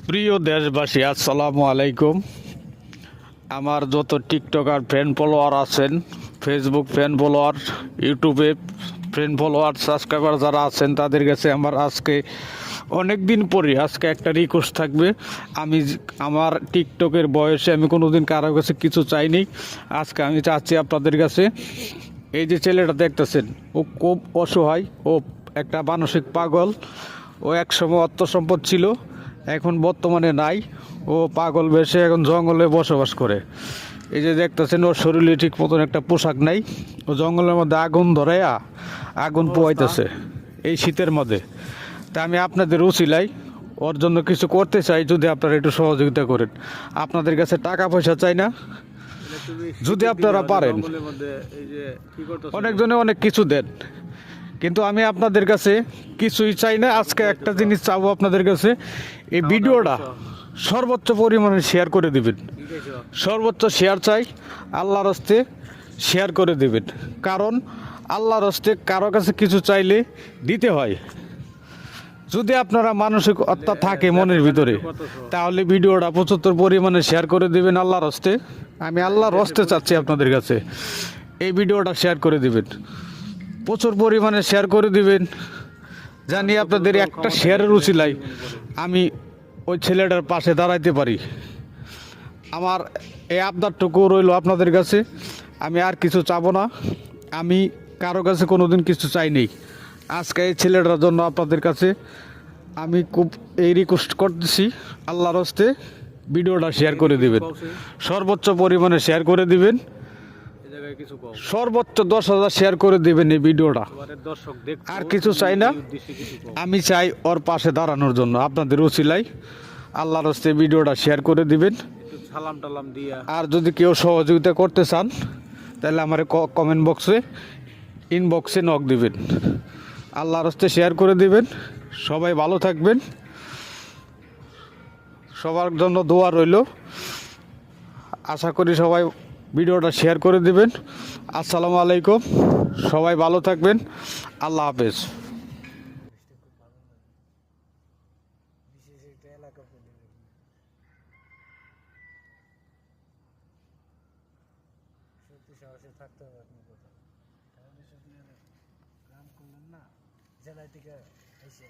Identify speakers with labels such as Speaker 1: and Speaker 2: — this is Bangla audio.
Speaker 1: প্রিয় দেশবাসী, আসসালামু আলাইকুম। আমার যত টিকটকার ফ্রেন্ড ফলোয়ার আছেন, ফেসবুক ফ্রেন্ড ফলোয়ার, ইউটিউবে ফ্রেন্ড ফলোয়ার, সাবস্ক্রাইবার যারা আছেন, তাদের কাছে আমার আজকে অনেক দিন পরে আজকে একটা রিকোয়েস্ট থাকবে। আমার টিকটকের বয়সে আমি কোনোদিন কারো কাছে কিছু চাইনি। আজকে আমি চাচ্ছি আপনাদের কাছে, এই যে ছেলেটা দেখতেছেন, ও খুব অসহায়, ও একটা মানসিক পাগল। ও একসময় অর্থ সম্পদ ছিল, এখন বর্তমানে নাই। ও পাগল বেশে এখন জঙ্গলে বসবাস করে। এই যে দেখতেছেন, ওর শরীরে ঠিক মতন একটা পোশাক নাই। ও জঙ্গলের মধ্যে আগুন ধরাইয়া আগুন পোয়াইতেছে এই শীতের মধ্যে। তা আমি আপনাদের উচিলাই ওর জন্য কিছু করতে চাই, যদি আপনারা একটু সহযোগিতা করেন। আপনাদের কাছে টাকা পয়সা চাই না, যদি আপনারা পারেন। অনেকজনে অনেক কিছু দেন, কিন্তু আমি আপনাদের কাছে কিছুই চাই না। আজকে একটা জিনিস চাবো আপনাদের কাছে, এই ভিডিওটা সর্বোচ্চ পরিমাণে শেয়ার করে দিবেন। সর্বোচ্চ শেয়ার চাই, আল্লাহর হস্তে শেয়ার করে দিবেন। কারণ আল্লাহর হস্তে কারো কাছে কিছু চাইলে দিতে হয়। যদি আপনারা মানসিকতা থাকে মনের ভিতরে, তাহলে ভিডিওটা 75 পরিমাণে শেয়ার করে দিবেন আল্লাহর হস্তে। আমি আল্লাহর হস্তে চাচ্ছি আপনাদের কাছে এই ভিডিওটা শেয়ার করে দিবেন, প্রচুর পরিমাণে শেয়ার করে দিবেন। জানি আপনাদের একটা শেয়ারের উচিলাই আমি ওই ছেলেটার পাশে দাঁড়াইতে পারি। আমার এই আবদারটুকু রইল আপনাদের কাছে। আমি আর কিছু চাবো না, আমি কারো কাছে কোনোদিন কিছু চাইনি। আজকে এই ছেলেটার জন্য আপনাদের কাছে আমি খুব এই রিকোয়েস্ট করতেছি, আল্লাহর হস্তে ভিডিওটা শেয়ার করে দিবেন, সর্বোচ্চ পরিমাণে শেয়ার করে দিবেন। সর্বোচ্চ 10,000 শেয়ার করে দিবেন এই ভিডিওটা। আর কিছু চাই না, আমি চাই ওর পাশে দাঁড়ানোর জন্য। আপনাদের উচিলাই আল্লাহর হস্তে ভিডিওটা শেয়ার করে দিবেন। আর যদি কেউ সহযোগিতা করতে চান, তাহলে আমার কমেন্ট বক্সে, ইনবক্সে নক দিবেন। আল্লাহর হস্তে শেয়ার করে দিবেন। সবাই ভালো থাকবেন, সবার জন্য দোয়া রইল। আশা করি সবাই ভিডিওটা শেয়ার করে দিবেন। আসসালামু আলাইকুম, সবাই ভালো থাকবেন, আল্লাহ হাফেজ।
Speaker 2: থাকতে হবে আপনি কোথাও গ্রাম করলেন না, জেলায় থেকে এসে